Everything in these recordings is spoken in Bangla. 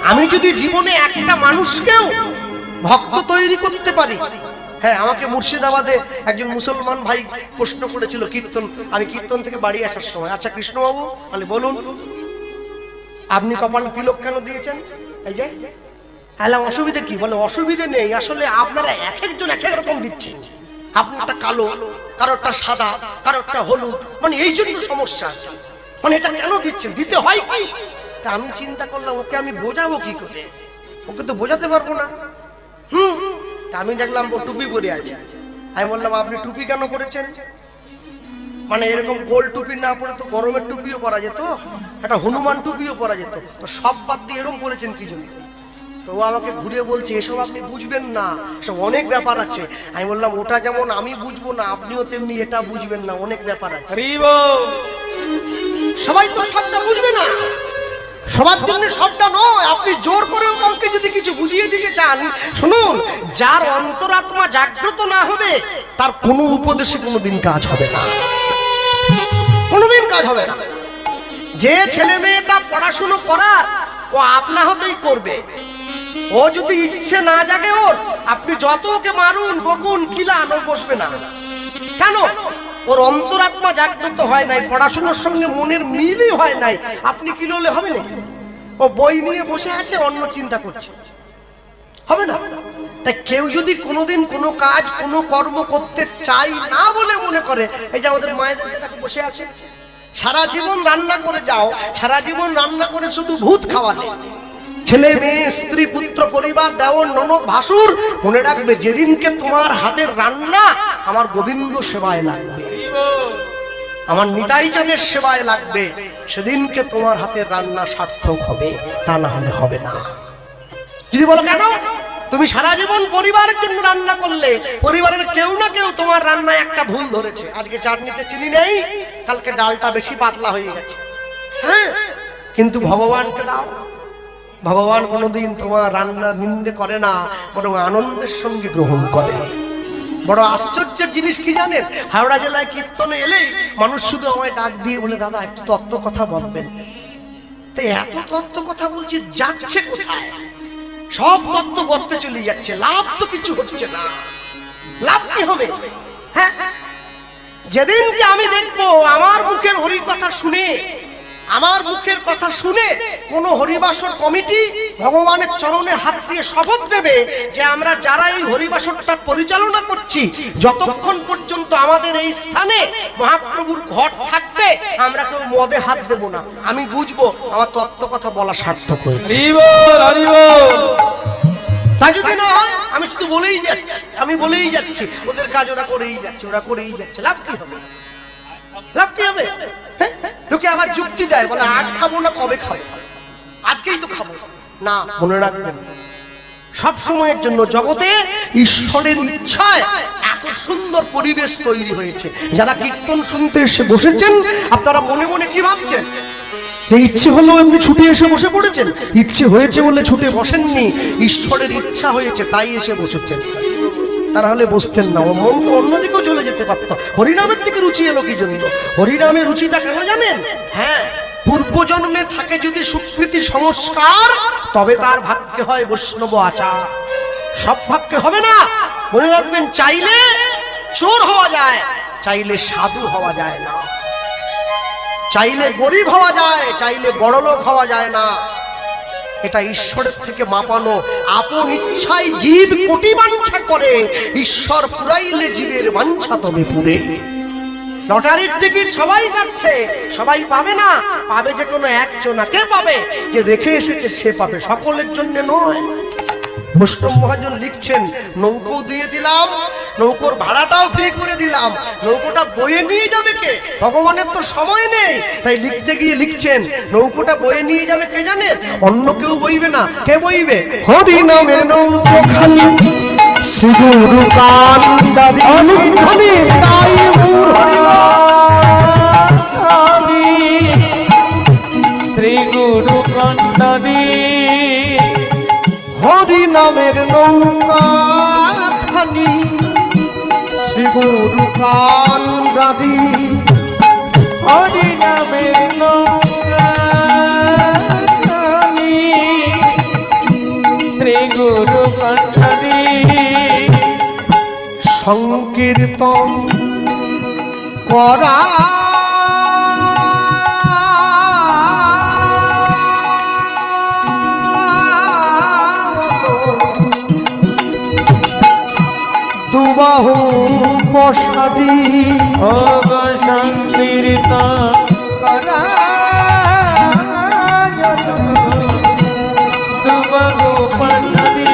আমি যদি জীবনে একটা মানুষকেও ভক্ত তৈরি করতে পারি। হ্যাঁ, আমাকে মুর্শিদাবাদে একজন মুসলমান ভাই প্রশ্ন করেছিল কীর্তন, আমি কীর্তন থেকে বাড়ি আসার সময়, আচ্ছা কৃষ্ণবাবু মানে বলুন আপনি কপালে তিলক কেন দিয়েছেন? এই যে এলাম অসুবিধা কি? বলে অসুবিধে নেই, আসলে আপনারা এক একজন এক এক রকম দিচ্ছেন, আপনারটা কালো, কারোরটা সাদা, কারোরটা হলুদ, মানে এই জন্য সমস্যা, মানে এটা কেন দিচ্ছেন, দিতে হয় কি? তা আমি চিন্তা করলাম ওকে আমি বোঝাবো কি করে, ওকে তো বোঝাতে পারবো না। তা আমি দেখলাম ও টুপি পরে আছে, আমি বললাম আপনি টুপি কেন পরেছেন? মানে এরকম গোল টুপি না পরে তো গরমের টুপিও পরা যেত, একটা হনুমান টুপিও পরা যেত, তো সব বাদ দিয়ে এরকম পরেছেন কি জন্য? তো ও আমাকে ঘুরে বলছে এসব আপনি বুঝবেন না, সব অনেক ব্যাপার আছে। আমি বললাম ওটা যেমন আমি বুঝবো না, আপনিও তেমনি এটা বুঝবেন না, অনেক ব্যাপার আছে। সবাই তো সবটা বুঝবে না, সবার জন্য সবটা নয়। আপনি জোর করেও কাউকে যদি কিছু বুঝিয়ে দিতে চান, শুনুন, যার অন্তরাত্মা জাগ্রত না হবে তার কোনো উপদেশে কোনোদিন কাজ হবে না, কোনোদিন কাজ হবে না। যে ছেলে মেয়েটা পড়াশুনো করার, ও আপনা হতেই করবে। ও যদি ইচ্ছে না জাগে ওর, আপনি যত ওকে মারুন বকুন কিলান, ও বসবে না। কেন? ওর অন্তরাত্মা জাগ্রত হয় নাই, পড়াশোনার সঙ্গে মনের মিলই হয় নাই। আপনি কিলোলে হবে না? ও বই নিয়ে বসে আছে, অন্য চিন্তা করছে, হবে না। তাই কেউ যদি কোনোদিন কোনো কাজ কোনো কর্ম করতে চাই না বলে মনে করে, এই যে আমাদের মায়েদের বসে আছে, সারা জীবন রান্না করে যাও, সারা জীবন রান্না করে শুধু ভূত খাওয়ালে, ছেলে মেয়ে স্ত্রী পুত্র পরিবার দেওর ননদ ভাসুর, মনে রাখবে যেদিনকে তোমার হাতের রান্না আমার গোবিন্দ সেবায় লাগবে, আমার নিতাই চাঁদের সেবায় লাগবে, সেদিনকে তোমার হাতের রান্না সার্থক হবে, তা না হলে হবে না। যদি বলো কেন? তুমি সারা জীবন পরিবারের জন্য রান্না করলে, পরিবারের কেউ না কেউ তোমার রান্নায় একটা ভুল ধরেছে, আজকে চাটনিতে চিনি নেই, কালকে ডালটা বেশি পাতলা হয়ে গেছে, হ্যাঁ, কিন্তু ভগবানকে দাও, ভগবান কোনোদিন তোমার রান্না নিন্দে করে না, বরং আনন্দের সঙ্গে গ্রহণ করে। বড় আশ্চর্যের জিনিস কি জানেন? হাওড়া জেলায় কীর্তনে এলেই মানুষ শুধু আমায় ডাক দিয়ে বলে দাদা একটু তত্ত্ব কথা বলবেন। তাই এত তত্ত্ব কথা বলছি, যাচ্ছে কোথায়? সব তত্ত্ব বলতে চলে যাচ্ছে, লাভ তো কিছু হচ্ছে না। লাভ কি হবে? হ্যাঁ, যেদিনকে আমি দেখবো আমার মুখের হরি কথা শুনে, আমার মুখের কথা শুনে কোন হরিবাসর কমিটি ভগবানের চরণে হাত দিয়ে শপথ নেবে যে আমরা যারা এই হরিবাসরটা পরিচালনা করছি, যতক্ষণ পর্যন্ত আমাদের এই স্থানে মহাপ্রভুর ঘর থাকবে, আমরা কেউ মদে হাত দেব না, আমি বুঝবো আমার তত্ত্ব কথা বলা সার্থক হয়েছে। তাই যদি না হয় আমি শুধু বলেই যাচ্ছি, আমি বলেই যাচ্ছি, ওদের কাজ ওরা করেই যাচ্ছে, ওরা করেই যাচ্ছে, লাভ কি হবে? লাভ কি হবে? লোকে আবার যুক্তি দেয়, বলে আজ খাবো না কবে খাবো, আজকেই তো খাবো না। মনে রাখবেন সব সময়ের জন্য জগতে ঈশ্বরের ইচ্ছায় এত সুন্দর পরিবেশ তৈরি হয়েছে। যারা কীর্তন শুনতে এসে বসেছেন, আপনারা মনে মনে কি ভাবছেন? ইচ্ছে হলো এমনি ছুটে এসে বসে পড়েছেন? ইচ্ছে হয়েছে বলে ছুটে বসেননি, ঈশ্বরের ইচ্ছা হয়েছে তাই এসে বসেছেন, তারা হলে বসতেন না, ও মন তো অন্যদিকেও চলে যেতে পারত। হরিনামের দিকে রুচি এলো কি জন্য? হরিনামের রুচিটা কেন জানেন? হ্যাঁ, পূর্বজন্মে থাকে যদি সুকৃতি সংস্কার, তবে তার ভাগ্যে হয় বৈষ্ণব আচার, সব ভাগ্যে হবে না। মনে রাখবেন, চাইলে চোর হওয়া যায়, চাইলে সাধু হওয়া যায় না, চাইলে গরিব হওয়া যায়, চাইলে বড়লোক হওয়া যায় না। এটা ঈশ্বরের থেকে মাপানো। আপন ইচ্ছায় জীব কোটি বাঞ্ছা করে, ঈশ্বর পুরাইলে জীবের বাঞ্ছা তবে পুরে। লটারির টিকিট সবাই পাচ্ছে, সবাই পাবে না, পাবে যে কোনো একজনাকে পাবে, যে রেখে এসেছে সে পাবে, সকলের জন্য নয়। বৈষ্ণব মহাজন লিখছেন, নৌকো দিয়ে দিলাম, নৌকোর ভাড়াটাও ফ্রি করে দিলাম, নৌকোটা বয়ে নিয়ে যাবে কে? ভগবানের তো সময় নেই, তাই লিখতে গিয়ে লিখছেন, নৌকোটা বয়ে নিয়ে যাবে কে জানে? অন্য কেউ বইবে না। কে বইবে? হরি নামের নৌকো খালি শ্রী গুরু কান্দারি অনুধ্বনি তাই শ্রী গুরু কান্দারি হরি নামের নৌকা খানি শ্রী গুরু কান্দারি, হরি নামের নৌকা খানি শ্রী গুরু কণ্ঠদি সংকীর্তন করা দুবাহু প্রসাদী ও গো সংকীর্তন করা দুবাহু প্রসাদী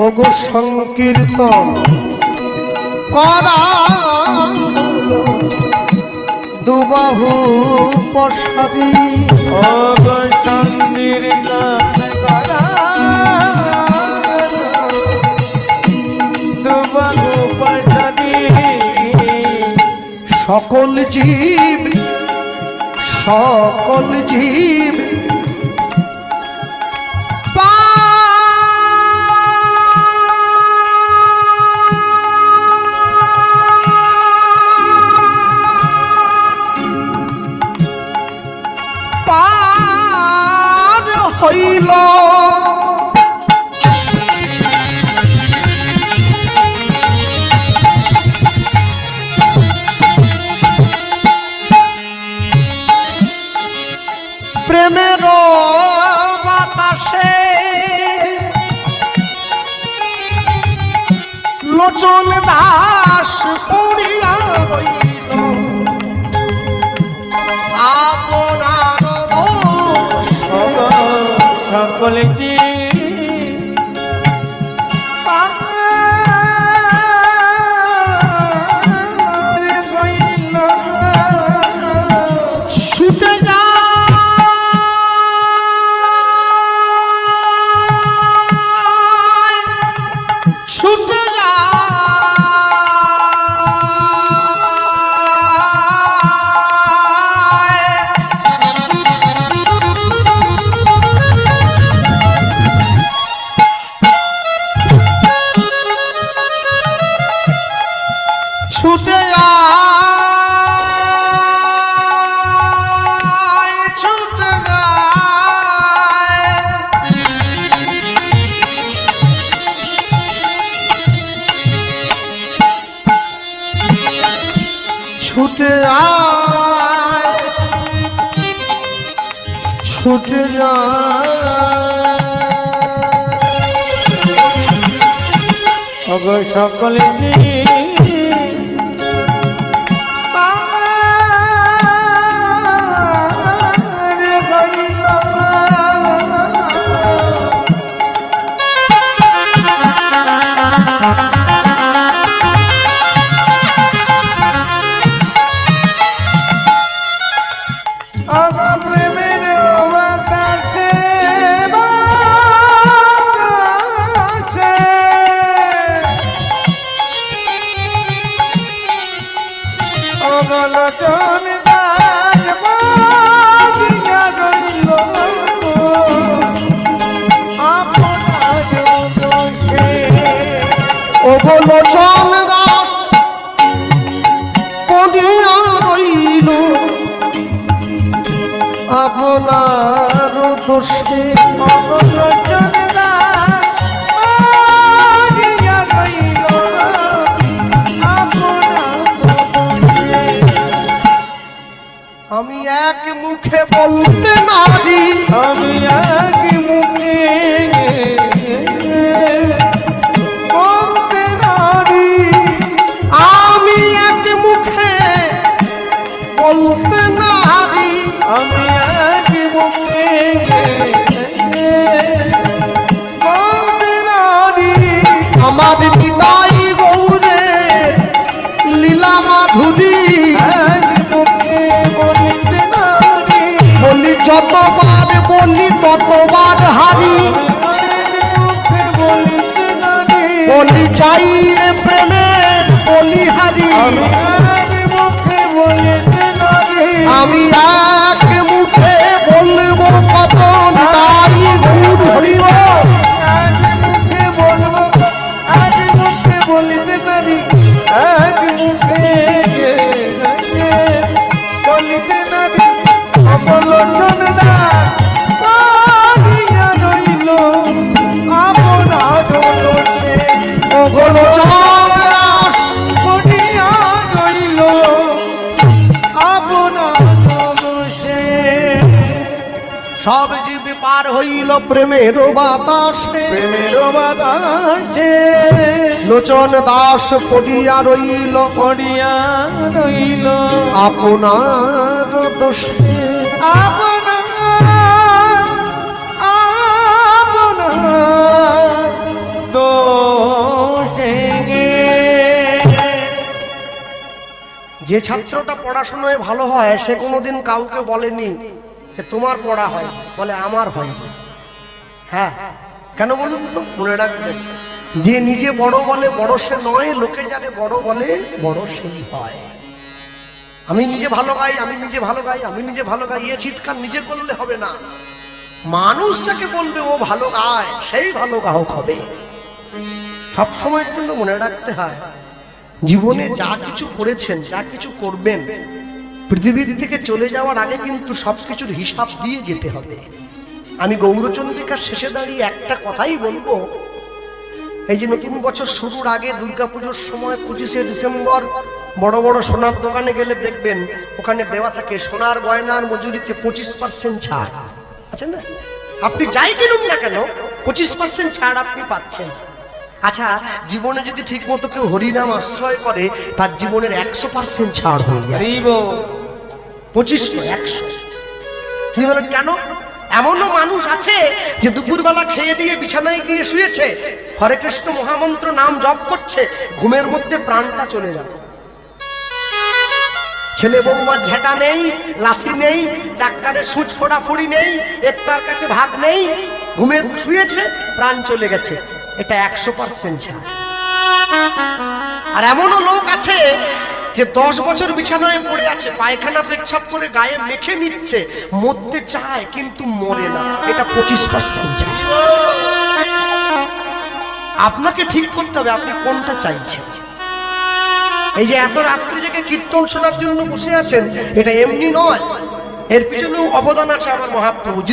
ওগো সংকীর্তন করা দুবাহু প্রসাদী ও গো সংকীর্তন করা দুবাহু প্রসাদী সকল জীব পার হইল প্রেমের বাতাসে লোচন দাস পড়িয়া রইল আপনার দোষ সকলে কি ছুটে যা ছুটে যা ছুটে যায় ছুটে যায় ছুটে যায় ছুটে যায় ওগো সকলে কি প্রেমের বাতাসে বাতাসে অগলচন দাস বাজিয়া রইল আপনার দোষে ওগো লোচন দাস পড়িয়া রইল আপনার দোষে অগলচন দাস বাজিয়া রইল আপনার দোষে আমি এক মুখে বলতে নারি আমি এক মুখে বলতে নারি আমি এক মুখে বলতে নারি আমি এক মুখে বলতে নারি আমার নিতাই গৌরের লীলা মাধুরী এক মুখে বলতে নারি বলি যতবার বলি ততবার হারি মুখে বলতে নারি বলি চাই রে প্রেমের বলি হারি আমি এক মুখে বলতে নারি আমি এক মুখে বলবো কত তাই গৌর হরিব এক মুখে বলবো এক মুখে বলতে নারি এক মুখে বলতে নারি অবলোচন দাস পানিয়া রইল জিবে পার হইল প্রেমের বাতাসে, প্রেমের বাতাসে লোচন দাস পড়িয়া রইল পড়িয়া রইল আপনার দোষে। যে ছাত্রটা পড়াশোনায় ভালো হয় সে কোনোদিন কাউকে বলেনি যে তোমার পড়া হয়, বলে আমার হয়। হ্যাঁ, কেন বলুন তো, মনে রাখবেন, যে নিজে বড় বলে বড় সে নয়, লোকে যারে বড় বলে বড় সেই হয়। আমি নিজে ভালো গাই, আমি নিজে ভালো গাই, আমি নিজে ভালো গাই, এ চিৎকার নিজে করলে হবে না। মানুষ যাকে বলবে ও ভালো গায় সেই ভালো গায়ক হবে। সবসময়ের জন্য মনে রাখতে হয়, জীবনে যা কিছু করেছেন, যা কিছু করবেন, পৃথিবীর থেকে চলে যাওয়ার আগে কিন্তু সবকিছুর হিসাব দিয়ে যেতে হবে। আমি গৌরচন্দ্রিকার শেষে দাঁড়িয়ে একটা কথাই বলবো, এই যে নতুন বছর শুরুর আগে দুর্গাপুজোর সময় 25শে ডিসেম্বর বড় বড় সোনার দোকানে গেলে দেখবেন ওখানে দেওয়া থাকে সোনার গয়নার মজুরিতে 25% ছাড় আছে না? আপনি যাই কিনুন না কেন 25% ছাড় আপনি পাচ্ছেন। আচ্ছা, জীবনে যদি ঠিক মতো কেউ হরিনাম আশ্রয় করে তার জীবনের 100% ছাড় হয়ে যায়। 25 নয়, 100। কি বলেন কেন? এমনও মানুষ আছে যে দুপুরবেলা খেয়ে দিয়ে বিছানায় গিয়ে শুয়েছে, হরে কৃষ্ণ মহামন্ত্র নাম জপ করছে, ঘুমের মধ্যে প্রাণটা চলে যাবে। ছেলে বৌমার ঝেঁটা নেই, লাথি নেই, ডাক্তারের সুচ ফোড়াফুড়ি নেই, এর তার কাছে ভাগ নেই, ঘুমের শুয়েছে, প্রাণ চলে গেছে। এটা 100% ছাড়। আর এমনও লোক আছে যে 10 বছর বিছানায় পড়ে আছে, পায়খানা পেচ্ছাপ করে গায়ে মেখে নিচ্ছে, মরতে চায় কিন্তু মরে না। এটা 25% ছাড়। আপনাকে ঠিক করতে হবে আপনি কোনটা চাইছেন। এই যে এত রাত্রি জেগে কীর্তন শোনার জন্য বসে আছেন, এটা এমনি নয়, এর পিছনেও অবদান আছে আমার মহাপ্রভু।